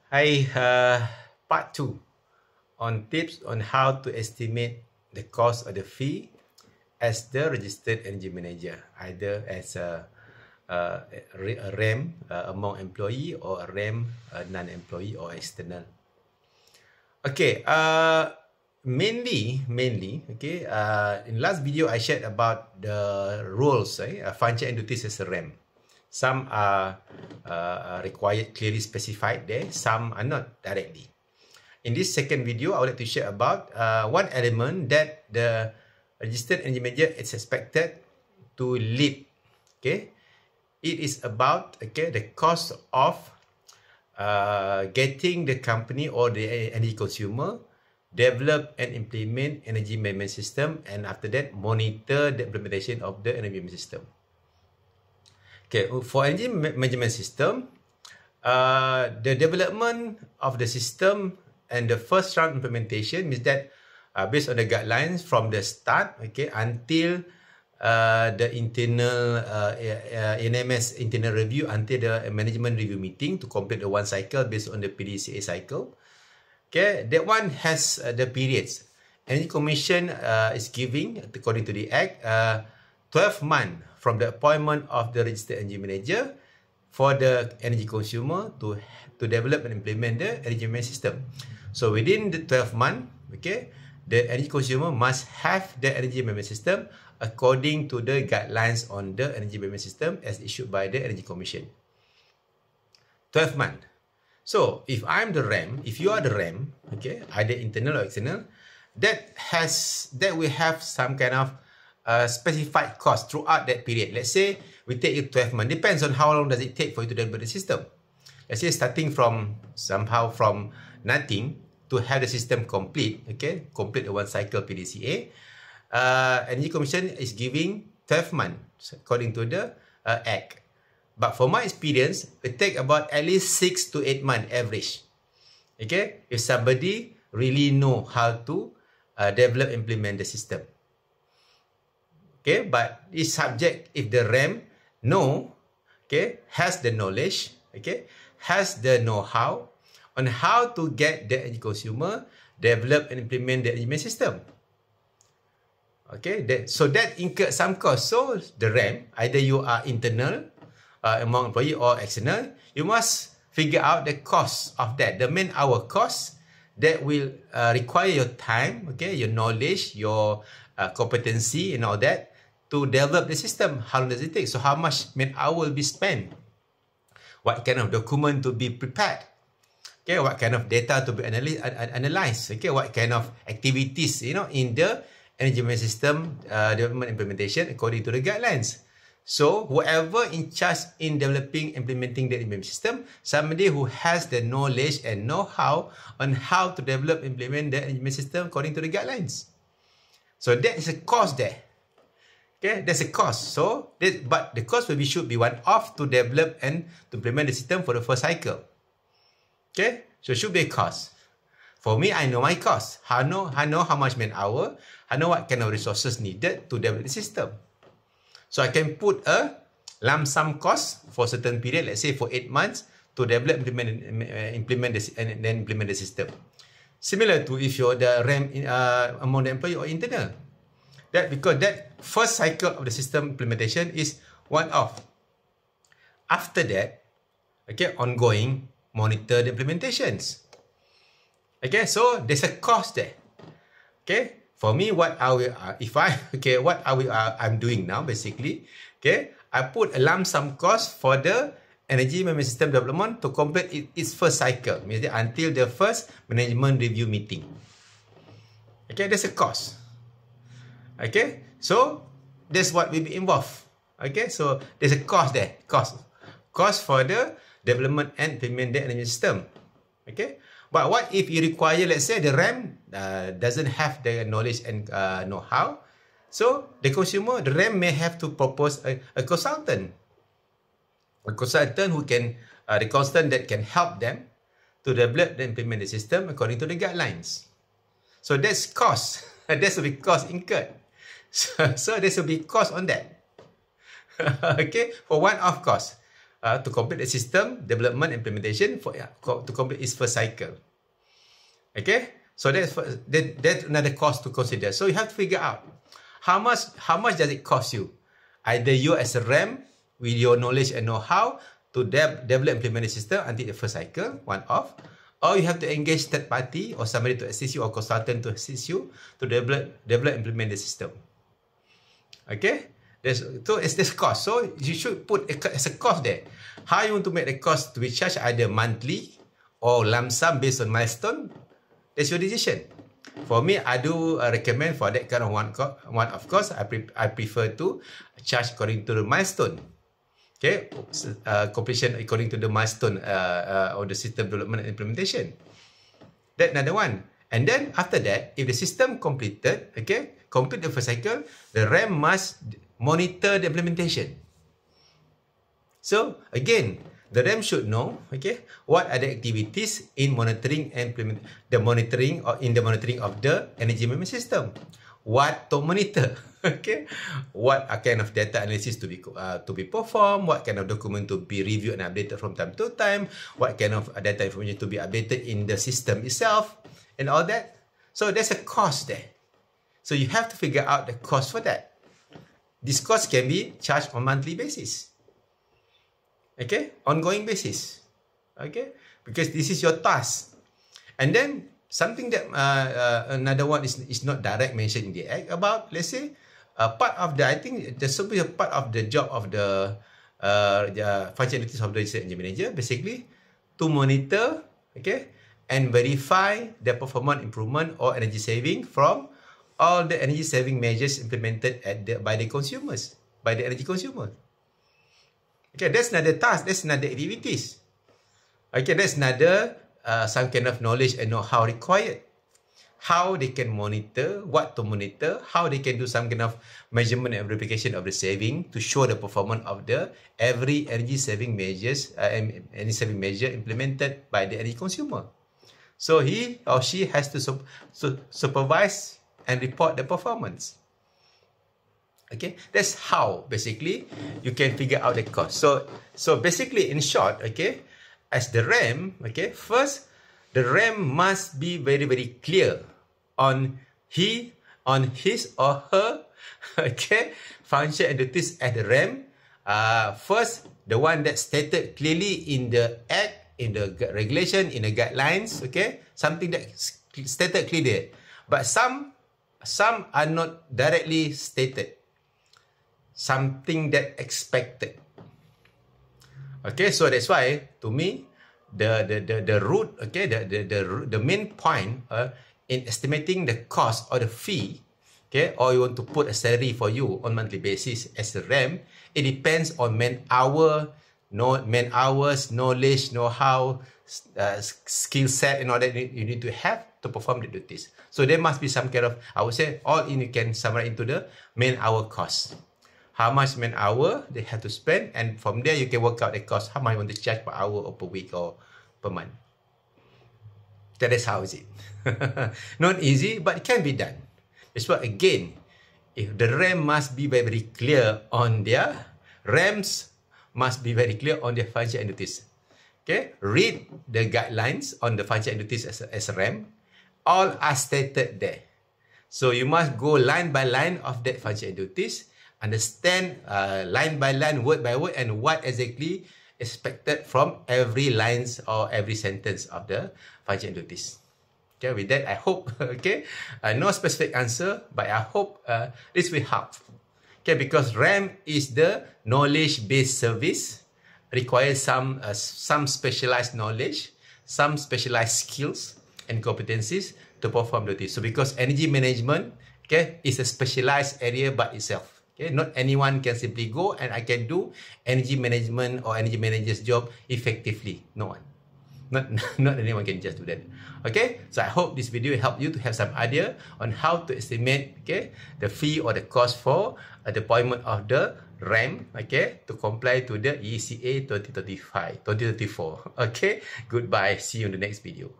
Hi, part 2 on tips on how to estimate the cost of the fee as the registered energy manager, either as a RAM among employee or a RAM non-employee or external. Okay, mainly, okay, in last video I shared about the roles, function and duties as a RAM. Some are required clearly specified there, some are not directly. In this second video, I would like to share about one element that the registered energy manager is expected to lead. Okay, it is about the cost of getting the company or the energy consumer develop and implement energy management system, and after that monitor the implementation of the energy management system. Okay, for energy management system, the development of the system and the first round implementation means that based on the guidelines from the start, okay, until the internal NMS internal review, until the management review meeting to complete the one cycle based on the PDCA cycle. Okay, that one has the periods. Energy Commission is giving, according to the Act, 12 months from the appointment of the registered energy manager for the energy consumer to develop and implement the energy management system. So within the 12 months, okay, the energy consumer must have the energy management system according to the guidelines on the energy management system as issued by the Energy Commission. 12 months. So if I'm the RAM, if you are the RAM, okay, either internal or external, that will have some kind of specified cost throughout that period. Let's say we take it 12 months. Depends on how long does it take for you to develop the system. Let's say starting from nothing to have the system complete, okay, complete the one cycle PDCA. Energy Commission is giving 12 months according to the Act. But for my experience, it take about at least 6 to 8 months average. Okay, if somebody really know how to develop, implement the system. Okay, but it's subject if the RAM has the knowledge, okay, has the know-how on how to get the energy consumer develop and implement the energy management system. Okay, so that incur some cost. So the RAM, either you are internal among employee or external, you must figure out the cost of that, the man hour cost that will require your time, okay, your knowledge, your competency and all that to develop the system. How long does it take? So how much man hour will be spent? What kind of document to be prepared? Okay, what kind of data to be analyzed? Okay, what kind of activities, in the energy management system development implementation according to the guidelines. So whoever in charge in developing, implementing the energy management system, somebody who has the knowledge and know-how on how to develop, implement the energy management system according to the guidelines. So that is a cost there. Okay, that's a cost. So, but the cost should be one-off to develop and to implement the system for the first cycle. Okay, so it should be a cost. For me, I know my cost. I know how much man hour. I know what kind of resources needed to develop the system. So I can put a lump sum cost for a certain period, let's say for 8 months, to develop, implement the system. Similar to if you're the RAM among the employee or internal. Because that first cycle of the system implementation is one-off. After that, okay, ongoing, monitor the implementations. Okay, so there's a cost there. Okay, for me, I'm doing now basically, okay, I put a lump sum cost for the energy management system development to complete its first cycle, means until the first management review meeting. Okay, there's a cost. Okay, so that's what will be involved. Okay, so there's a cost there. Cost for the development and implement the energy system. Okay, but what if you require, let's say, the RAM doesn't have the knowledge and know-how? So the RAM may have to propose a consultant. A consultant who can, the consultant that can help them to develop and implement the system according to the guidelines. So that's cost. That's a big cost incurred. So there will be cost on that. Okay, for one-off cost. to complete the system development implementation to complete its first cycle. Okay, so that's another cost to consider. So you have to figure out how much does it cost you, either you as a RAM with your knowledge and know-how to develop implement the system until the first cycle, one off, or you have to engage third party or somebody to assist you or consultant to assist you to develop implement the system. Okay, there's cost. So you should put as a cost there. How you want to make the cost to be charged, either monthly or lump sum based on milestone, that's your decision. For me, I do recommend for that kind of one of course, I prefer to charge according to the milestone. Okay, completion according to the milestone of the system development and implementation. That's another one. And then after that, if the system completed, okay, complete the first cycle, the RAM must monitor the implementation. So again, the RAM should know, okay, what are the activities in monitoring and monitoring of the energy management system. What to monitor, okay? What kind of data analysis to be performed? What kind of document to be reviewed and updated from time to time? What kind of data information to be updated in the system itself, and all that. So there's a cost there. So you have to figure out the cost for that. This cost can be charged on monthly basis. Okay, ongoing basis. Okay, because this is your task. And then something that another one is not direct mentioned in the act about, let's say, part of the, I think there's supposed to be a part of the job of the functionalities of the energy manager, basically to monitor, okay, and verify the performance improvement or energy saving from all the energy saving measures implemented by the consumers, by the energy consumer. Okay, that's another task, that's another activities. Okay, that's another some kind of knowledge and know-how required. How they can monitor, what to monitor, how they can do some kind of measurement and verification of the saving to show the performance of the every energy saving measures, energy saving measure implemented by the energy consumer. So he or she has to supervise and report the performance. Okay, that's how basically you can figure out the cost. So basically, in short, okay, as the RAM, okay, first the RAM must be very, very clear on his or her, okay, function and duties as the RAM. First, the one that stated clearly in the act, in the regulation, in the guidelines, okay, something that stated clearly. But some are not directly stated. Something that expected. Okay, so that's why to me the root, okay, the main point in estimating the cost or the fee, okay, or you want to put a salary for you on monthly basis as a RAM, it depends on man hours, knowledge, know-how, skill set, and all that you need to have to perform the duties. So there must be some kind of, I would say, all in you can summarize into the man hour cost. How much man hour they have to spend, and from there you can work out the cost, how much you want to charge per hour or per week or per month. That is how is it. Not easy, but it can be done. That's why again, if the RAM must be very, very clear on their RAMs must be very clear on their function and duties. Okay, read the guidelines on the function and duties as a RAM. All are stated there. So you must go line by line of that function and duties. Understand line by line, word by word, and what exactly expected from every lines or every sentence of the function duties. Okay, with that, I hope, okay, no specific answer, but I hope this will help. Okay, because RAM is the knowledge-based service, requires some specialized knowledge, some specialized skills and competencies to perform duties. So because energy management, okay, is a specialized area by itself. Okay, not anyone can simply go and I can do energy management or energy manager's job effectively. No one. Not anyone can just do that. Okay, so I hope this video helped you to have some idea on how to estimate, okay, the fee or the cost for a deployment of the RAM, okay, to comply to the ECA 2034. Okay, goodbye. See you in the next video.